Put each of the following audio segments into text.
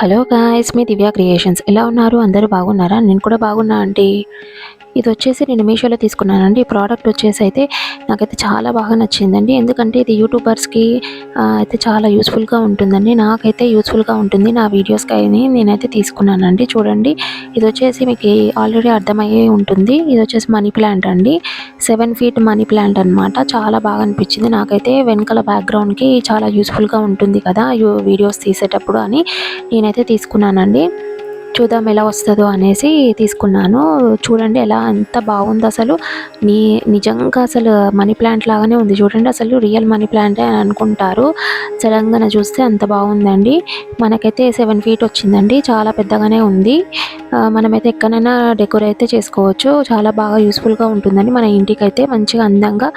Hello guys, మీ దివ్య creations ఎలా ఉన్నారు? అందరూ బాగున్నారా? నేను కూడా బాగున్నా అండి. ఇది వచ్చేసి నేను మీషోలో తీసుకున్నానండి. ఈ ప్రోడక్ట్ వచ్చేసి అయితే నాకైతే చాలా బాగా నచ్చిందండి. ఎందుకంటే ఇది యూట్యూబర్స్కి అయితే చాలా యూస్ఫుల్గా ఉంటుందండి. నాకైతే యూస్ఫుల్గా ఉంటుంది. నా వీడియోస్కి అయినా నేనైతే తీసుకున్నానండి. చూడండి, ఇది వచ్చేసి మీకు ఆల్రెడీ అర్థమయ్యే ఉంటుంది. ఇది వచ్చేసి మనీ ప్లాంట్ అండి. 7 ఫీట్ మనీ ప్లాంట్ అనమాట. చాలా బాగా అనిపించింది నాకైతే. వెనకాల బ్యాక్గ్రౌండ్కి చాలా యూస్ఫుల్గా ఉంటుంది కదా వీడియోస్ తీసేటప్పుడు అని నేనైతే తీసుకున్నానండి. చూద్దాం ఎలా వస్తుందో అనేసి తీసుకున్నాను. చూడండి ఎంత బాగుందో అసలు. నిజంగా అసలు మనీ ప్లాంట్ లాగానే ఉంది. చూడండి, అసలు రియల్ మనీ ప్లాంటే అని అనుకుంటారు. సడన్గా చూస్తే అంత బాగుందండి. మనకైతే 7 ఫీట్ వచ్చిందండి. చాలా పెద్దగానే ఉంది. మనమైతే ఎక్కడైనా డెకరేట్ అయితే చేసుకోవచ్చు. చాలా బాగా యూస్ఫుల్గా ఉంటుందండి. మన ఇంటికైతే మంచిగా అందంగా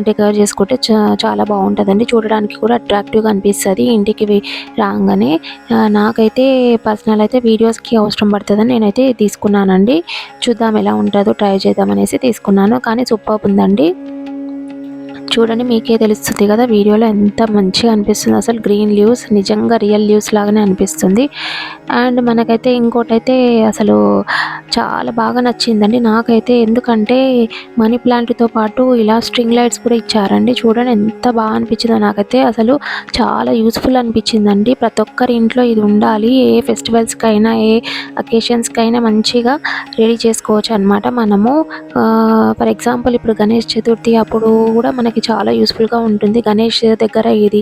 డెకరేట్ చేసుకుంటే చాలా బాగుంటుందండి. చూడడానికి కూడా అట్రాక్టివ్గా అనిపిస్తుంది ఇంటికి రాగానే. నాకైతే పర్సనల్ అయితే వీడియోస్కి అవసరం పడుతుందని నేనైతే తీసుకున్నానండి. చూద్దాం ఎలా ఉంటుందో, ట్రై చేద్దామనేసి తీసుకున్నాను. కానీ సూపర్ ఉందండి. చూడండి, మీకే తెలుస్తుంది కదా వీడియోలో ఎంత మంచిగా అనిపిస్తుంది. అసలు గ్రీన్ లీవ్స్ నిజంగా రియల్ లీవ్స్ లాగానే అనిపిస్తుంది. అండ్ మనకైతే ఇంకోటైతే అసలు చాలా బాగా నచ్చిందండి నాకైతే. ఎందుకంటే మనీ ప్లాంట్తో పాటు ఇలా స్ట్రింగ్ లైట్స్ కూడా ఇచ్చారండి. చూడండి ఎంత బాగా అనిపించిందో నాకైతే. అసలు చాలా యూస్ఫుల్ అనిపించిందండి. ప్రతి ఒక్కరి ఇంట్లో ఇది ఉండాలి. ఏ ఫెస్టివల్స్కైనా ఏ అకేషన్స్కైనా మంచిగా రెడీ చేసుకోవచ్చు అనమాట మనము. ఫర్ ఎగ్జాంపుల్ ఇప్పుడు గణేష్ చతుర్థి అప్పుడు కూడా మనకి చాలా యూస్ఫుల్గా ఉంటుంది. గణేష్ దగ్గర ఇది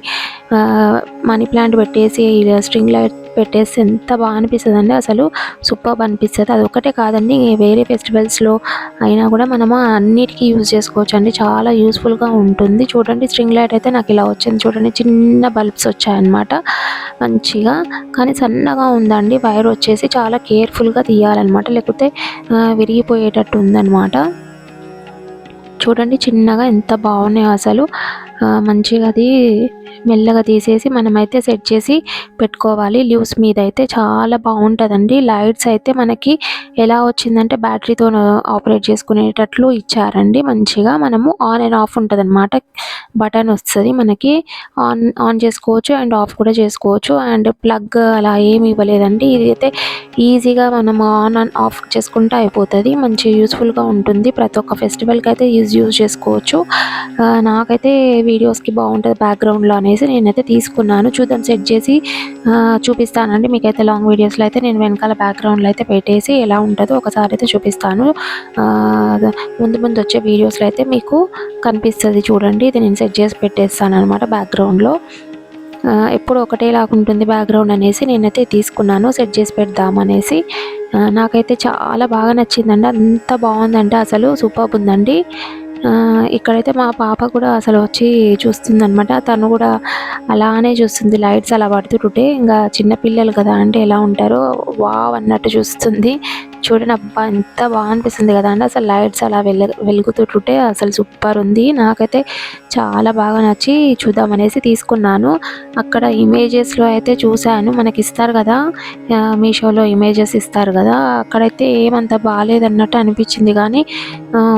మనీ ప్లాంట్ పెట్టేసి స్ట్రింగ్ లైట్ పెట్టేసి ఎంత బాగా అనిపిస్తుందండి. అసలు సూపర్బ్ అనిపిస్తుంది. అది ఒకటే కాదండి, వేరే ఫెస్టివల్స్లో అయినా కూడా మనము అన్నిటికీ యూజ్ చేసుకోవచ్చు అండి. చాలా యూస్ఫుల్గా ఉంటుంది. చూడండి, స్ట్రింగ్ లైట్ అయితే నాకు ఇలా వచ్చింది. చూడండి, చిన్న బల్బ్స్ వచ్చాయన్నమాట మంచిగా. కానీ సన్నగా ఉందండి. వైర్ వచ్చేసి చాలా కేర్ఫుల్గా తీయాలన్నమాట, లేకపోతే విరిగిపోయేటట్టు ఉందన్నమాట. చూడండి చిన్నగా ఎంత బాగున్నాయో అసలు. మంచిగా అది మెల్లగా తీసేసి మనమైతే సెట్ చేసి పెట్టుకోవాలి. లీవ్స్ మీద అయితే చాలా బాగుంటుందండి. లైట్స్ అయితే మనకి ఎలా వచ్చిందంటే బ్యాటరీతో ఆపరేట్ చేసుకునేటట్లు ఇచ్చారండి. మంచిగా మనము ఆన్ అండ్ ఆఫ్ ఉంటుంది అనమాట. బటన్ వస్తుంది మనకి. ఆన్ చేసుకోవచ్చు అండ్ ఆఫ్ కూడా చేసుకోవచ్చు. అండ్ ప్లగ్ అలా ఏమి ఇవ్వలేదండి. ఇది అయితే ఈజీగా మనం ఆన్ అండ్ ఆఫ్ చేసుకుంటే అయిపోతుంది. మంచి యూస్ఫుల్గా ఉంటుంది. ప్రతి ఒక్క ఫెస్టివల్కి అయితే యూజ్ చేసుకోవచ్చు. నాకైతే వీడియోస్కి బాగుంటుంది బ్యాక్గ్రౌండ్లో అనేసి నేనైతే తీసుకున్నాను. చూద్దాం, సెట్ చేసి చూపిస్తానండి మీకైతే. లాంగ్ వీడియోస్లో అయితే నేను వెనకాల బ్యాక్గ్రౌండ్లో అయితే పెట్టేసి ఎలా ఉంటుందో ఒకసారి అయితే చూపిస్తాను. ముందు వచ్చే వీడియోస్లో అయితే మీకు కనిపిస్తుంది. చూడండి, ఇది నేను సెట్ చేసి పెట్టేస్తాను అనమాట బ్యాక్గ్రౌండ్లో. ఎప్పుడు ఒకటేలాగా ఉంటుంది బ్యాక్గ్రౌండ్ అనేసి నేనైతే తీసుకున్నాను, సెట్ చేసి పెడదామనేసి. నాకైతే చాలా బాగా నచ్చిందండి. అంత బాగుందంటే అసలు సూపర్బ్ ఉందండి. ఇక్కడైతే మా పాప కూడా అసలు వచ్చి చూస్తుందనమాట. తను కూడా అలానే చూస్తుంది. లైట్స్ అలా పడుతుంటే ఇంకా చిన్నపిల్లలు కదా అంటే ఎలా ఉంటారో వావ్ అన్నట్టు చూస్తుంది. చూడండి, అబ్బా ఎంత బాగా అనిపిస్తుంది కదా అండి. అసలు లైట్స్ అలా వెలుగుతుంటే అసలు సూపర్ ఉంది. నాకైతే చాలా బాగా నచ్చి చూద్దామనేసి తీసుకున్నాను. అక్కడ ఇమేజెస్లో అయితే చూశాను, మనకి ఇస్తారు కదా మీషోలో ఇమేజెస్ ఇస్తారు కదా, అక్కడైతే ఏమంత బాగాలేదన్నట్టు అనిపించింది. కానీ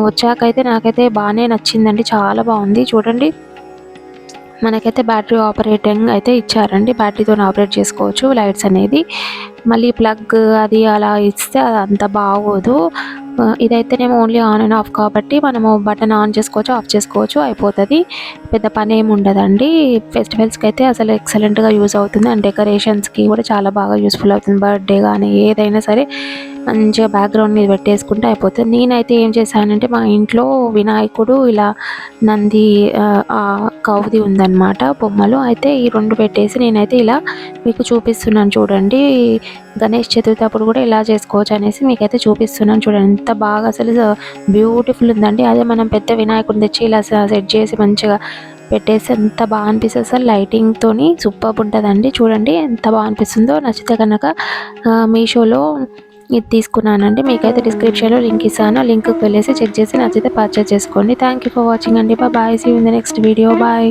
వచ్చాకైతే నాకైతే బాగానే నచ్చిందండి. చాలా బాగుంది. చూడండి, మనకైతే బ్యాటరీ ఆపరేటింగ్ అయితే ఇచ్చారండి. బ్యాటరీతో ఆపరేట్ చేసుకోవచ్చు లైట్స్ అనేది. మళ్ళీ ప్లగ్ అది అలా ఇస్తే అది అంత బాగోదు. ఇదైతేనేమో ఓన్లీ ఆన్ అండ్ ఆఫ్ కాబట్టి మనము బటన్ ఆన్ చేసుకోవచ్చు, ఆఫ్ చేసుకోవచ్చు, అయిపోతుంది. పెద్ద పని ఏమి ఉండదండి. ఫెస్టివల్స్కి అయితే అసలు ఎక్సలెంట్గా యూజ్ అవుతుంది. అండ్ డెకరేషన్స్కి కూడా చాలా బాగా యూస్ఫుల్ అవుతుంది. బర్త్డే కానీ ఏదైనా సరే మంచిగా బ్యాక్గ్రౌండ్ మీద పెట్టేసుకుంటే అయిపోతుంది. నేనైతే ఏం చేశానంటే మా ఇంట్లో వినాయకుడు ఇలా నంది కౌది ఉందన్నమాట బొమ్మలు. అయితే ఈ 2 పెట్టేసి నేనైతే ఇలా మీకు చూపిస్తున్నాను. చూడండి, గణేష్ చతుర్థి అప్పుడు కూడా ఇలా చేసుకోవచ్చు అనేసి మీకైతే చూపిస్తున్నాను. చూడండి ఎంత బాగా అసలు బ్యూటిఫుల్ ఉందండి. అదే మనం పెద్ద వినాయకుడిని తెచ్చి ఇలా సెట్ చేసి మంచిగా పెట్టేసి ఎంత బాగా అనిపిస్తుంది. అసలు లైటింగ్తోని సూపర్ ఉంటుందండి. చూడండి ఎంత బాగా అనిపిస్తుందో. నచ్చితే కనుక మీషోలో ఇది తీసుకున్నానండి. మీకైతే డిస్క్రిప్షన్లో లింక్ ఇస్తాను. లింక్కి వెళ్ళేసి చెక్ చేసి నచ్చితే పర్చేస్ చేసుకోండి. థ్యాంక్ యూ ఫర్ వాచింగ్ అండి. Bye. See you in the next video. Bye.